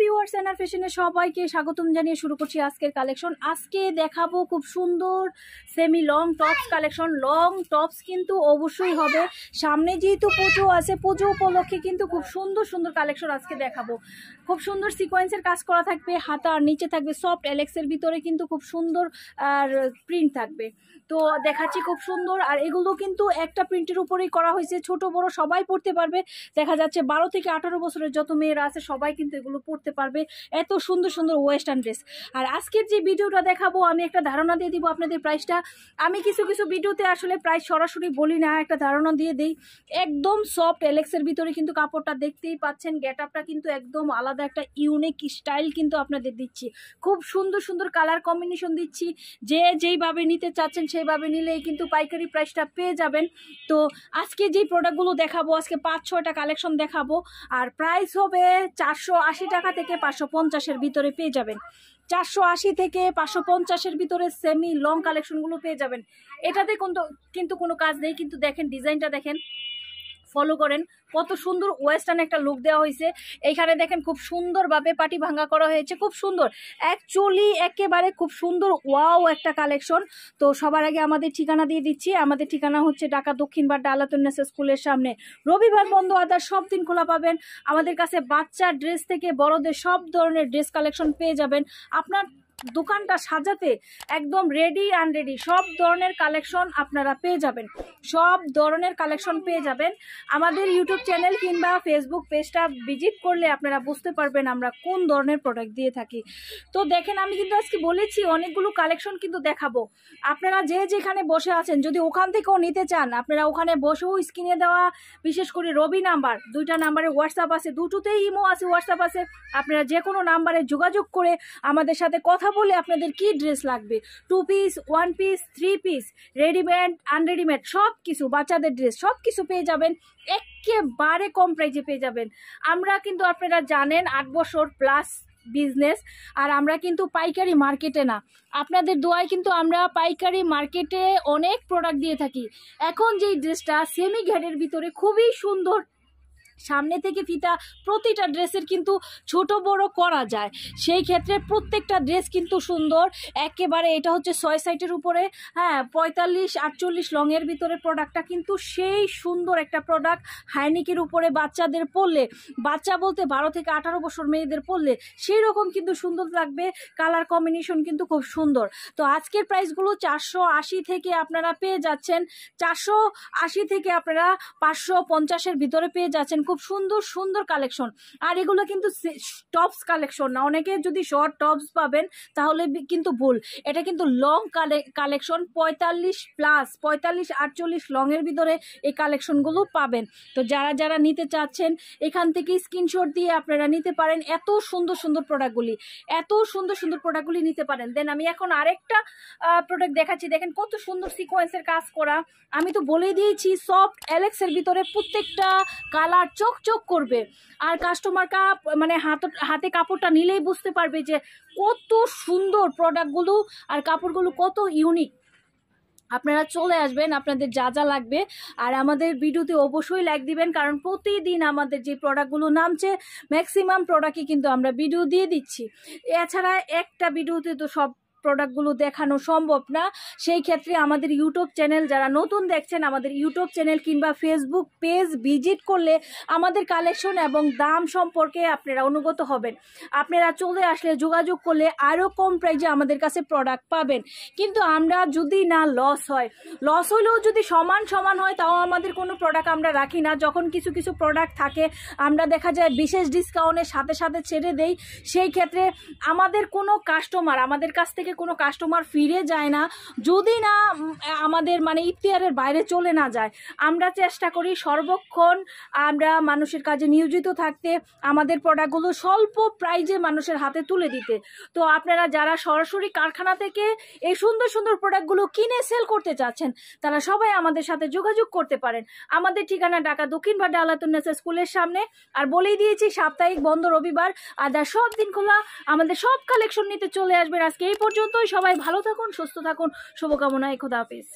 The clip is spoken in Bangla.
ভিউয়ার্স এনআর ফ্যাশনে সবাইকে স্বাগতম জানিয়ে শুরু করছি আজকের কালেকশন। আজকে দেখাবো খুব সুন্দর semi long tops collection. Long tops কিন্তু অবশ্যই হবে, সামনে যেহেতু পুজো আছে, পুজো উপলক্ষে কিন্তু খুব সুন্দর সুন্দর কালেকশন আজকে দেখাবো। খুব সুন্দর সিকোয়েন্সের কাজ করা থাকবে, হাতা আর নিচে থাকবে সফট এলেক্সের ভিতরে কিন্তু খুব সুন্দর আর প্রিন্ট থাকবে। তো দেখাচ্ছি খুব সুন্দর, আর এগুলো কিন্তু একটা প্রিন্টের উপরেই করা হয়েছে, ছোট বড় সবাই পড়তে পারবে। দেখা যাচ্ছে 12 থেকে 18 বছরের যত মেয়েরা আছে সবাই কিন্তু এগুলো পড়তে পারবে। এত সুন্দর সুন্দর ওয়েস্টার্ন ড্রেস। আর আজকের যে ভিডিওটা দেখাবো আমি একটা ধারণা দিয়ে দিব আপনাদের প্রাইসটা। আমি কিছু কিছু ভিডিওতে আসলে প্রাইস সরাসরি বলি না, একটা ধারণা দিয়ে দিই। একদম সফট এলেক্সের ভিতরে কিন্তু কাপড়টা দেখতেই পাচ্ছেন, গেট আপটা কিন্তু একদম আলাদা একটা ইউনিক স্টাইল কিন্তু আপনাদের দিচ্ছি। খুব সুন্দর সুন্দর কালার কম্বিনেশন দিচ্ছি, যে যেইভাবে নিতে চাচ্ছেন সেইভাবে নিলেই কিন্তু পাইকারি প্রাইসটা পেয়ে যাবেন। তো আজকে যেই প্রোডাক্টগুলো দেখাবো, আজকে 5-6টা কালেকশন দেখাবো, আর প্রাইস হবে 480 টাকা থেকে 550-এর ভিতরে পেয়ে যাবেন। 480 থেকে 550-এর ভিতরে সেমি লং কালেকশনগুলো পেয়ে যাবেন। এটাতে কিন্তু কোনো কাজ নেই, কিন্তু দেখেন ডিজাইনটা দেখেন, ফলো করেন কত সুন্দর ওয়েস্টার্ন একটা লুক দেওয়া হয়েছে। এইখানে দেখেন খুব সুন্দরভাবে পাটি ভাঙ্গা করা হয়েছে, খুব সুন্দর অ্যাকচুয়ালি একেবারে খুব সুন্দর ওয়াও একটা কালেকশন। তো সবার আগে আমাদের ঠিকানা দিয়ে দিচ্ছি। আমাদের ঠিকানা হচ্ছে ঢাকা দক্ষিণ বাড্ডা আলাতুন্নেসা স্কুলের সামনে। রবিবার বন্ধ, আদার সব দিন খোলা পাবেন। আমাদের কাছে বাচ্চার ড্রেস থেকে বড়দের সব ধরনের ড্রেস কালেকশন পেয়ে যাবেন। আপনার দোকানটা সাজাতে একদম রেডি আনরেডি সব ধরনের কালেকশন আপনারা পেয়ে যাবেন, সব ধরনের কালেকশন পেয়ে যাবেন। আমাদের ইউটিউব চ্যানেল কিংবা ফেসবুক পেজটা ভিজিট করলে আপনারা বুঝতে পারবেন আমরা কোন ধরনের প্রোডাক্ট দিয়ে থাকি। তো দেখেন আমি কিন্তু আজকে বলেছি অনেকগুলো কালেকশন কিন্তু দেখাবো। আপনারা যে যেখানে বসে আছেন যদি ওখান থেকেও নিতে চান, আপনারা ওখানে বসেও স্ক্রিনে দেওয়া বিশেষ করে রবি নাম্বার, 2টা নাম্বারে হোয়াটসঅ্যাপ আছে, দুটোতেই ইমো আছে, হোয়াটসঅ্যাপ আছে। আপনারা যে কোনো নাম্বারে যোগাযোগ করে আমাদের সাথে কথা বলে আপনাদের কি ড্রেস লাগবে, 2 piece, 1 piece, 3 piece, readymade unreadymade সব কিছু, বাচ্চাদের ড্রেস সব কিছু পেয়ে যাবেন একেবারে কম প্রাইসে পেয়ে যাবেন। আমরা কিন্তু আপনারা জানেন 8 বছর প্লাস বিজনেস, আর আমরা কিন্তু পাইকারি মার্কেটে না, আপনাদের দোয়ায় কিন্তু আমরা পাইকারি মার্কেটে অনেক প্রোডাক্ট দিয়ে থাকি। এখন যেই ড্রেসটা সেমি ঘেরের ভিতরে খুবই সুন্দর, সামনে থেকে ফিতা প্রতিটা ড্রেসের কিন্তু ছোট বড় করা যায়, সেই ক্ষেত্রে প্রত্যেকটা ড্রেস কিন্তু সুন্দর একেবারে। এটা হচ্ছে 6 সাইটের উপরে, হ্যাঁ 45-48 লংয়ের ভিতরে প্রোডাক্টটা কিন্তু সেই সুন্দর একটা প্রোডাক্ট। হাইনিকের উপরে বাচ্চাদের পরলে, বাচ্চা বলতে 12 থেকে 18 বছর মেয়েদের পরলে সেই রকম কিন্তু সুন্দর লাগবে। কালার কম্বিনেশন কিন্তু খুব সুন্দর। তো আজকের প্রাইসগুলো 480 থেকে আপনারা পেয়ে যাচ্ছেন, 480 থেকে আপনারা 550-এর ভিতরে পেয়ে যাচ্ছেন। খুব সুন্দর সুন্দর কালেকশন, আর এগুলো কিন্তু টপস কালেকশন না। অনেকে যদি শর্ট টপস পাবেন তাহলে কিন্তু ভুল, এটা কিন্তু লং কালেকশন। 45+, 45-48 লংয়ের ভিতরে এই কালেকশনগুলো পাবেন। তো যারা যারা নিতে চাচ্ছেন এখান থেকে স্ক্রিনশট দিয়ে আপনারা নিতে পারেন। এত সুন্দর সুন্দর প্রোডাক্টগুলি, এত সুন্দর সুন্দর প্রোডাক্টগুলি নিতে পারেন। দেন আমি এখন আরেকটা প্রোডাক্ট দেখাচ্ছি। দেখেন কত সুন্দর সিকোয়েন্সের কাজ করা। আমি তো বলে দিয়েছি সফট এলেক্সের ভিতরে প্রত্যেকটা কালার চকচক করবে, আর কাস্টমার মানে হাতে কাপড়টা নিলেই বুঝতে পারবে যে কত সুন্দর প্রোডাক্টগুলো আর কাপড়গুলো কত ইউনিক। আপনারা চলে আসবেন, আপনাদের যা যা লাগবে, আর আমাদের ভিডিওতে অবশ্যই লাইক দিবেন, কারণ প্রতিদিন আমাদের যে প্রোডাক্টগুলো নামছে ম্যাক্সিমাম প্রোডাক্টই কিন্তু আমরা ভিডিও দিয়ে দিচ্ছি। এছাড়া একটা ভিডিওতে তো সব প্রোডাক্টগুলো দেখানো সম্ভব না, সেই ক্ষেত্রে আমাদের ইউটিউব চ্যানেল যারা নতুন দেখছেন, আমাদের ইউটিউব চ্যানেল কিংবা ফেসবুক পেজ ভিজিট করলে আমাদের কালেকশন এবং দাম সম্পর্কে আপনারা অনুগত হবেন। আপনারা চলে আসলে যোগাযোগ করলে আরও কম প্রাইসে আমাদের কাছে প্রোডাক্ট পাবেন। কিন্তু আমরা যদি না লস হলেও যদি সমান সমান হয় তাও আমাদের কোনো প্রোডাক্ট আমরা রাখি না। যখন কিছু কিছু প্রোডাক্ট থাকে আমরা দেখা যায় বিশেষ ডিসকাউন্টের সাথে সাথে ছেড়ে দেই, সেই ক্ষেত্রে আমাদের কোনো কাস্টমার, আমাদের কাছ থেকে কোনো কাস্টমার ফিরে যায় না যদি না আমাদের মানে ইফতিহারের বাইরে চলে না যায়। আমরা চেষ্টা করি সর্বক্ষণ আমরা মানুষের কাজে নিয়োজিত থাকতে, আমাদের প্রোডাক্টগুলো স্বল্প প্রাইজে মানুষের হাতে তুলে দিতে। তো আপনারা যারা সরাসরি কারখানা থেকে এই সুন্দর সুন্দর প্রোডাক্টগুলো কিনে সেল করতে চাচ্ছেন তারা সবাই আমাদের সাথে যোগাযোগ করতে পারেন। আমাদের ঠিকানা ঢাকা দক্ষিণ বাড্ডা আলাতুন্নেসা স্কুলের সামনে, আর বলেই দিয়েছি সাপ্তাহিক বন্ধ রবিবার, আদার সব দিন খোলা। আমাদের সব কালেকশন নিতে চলে আসবেন। আজকে এই পর্যন্তই, সবাই ভালো থাকুন, সুস্থ থাকুন, শুভকামনায়, খোদা হাফেজ।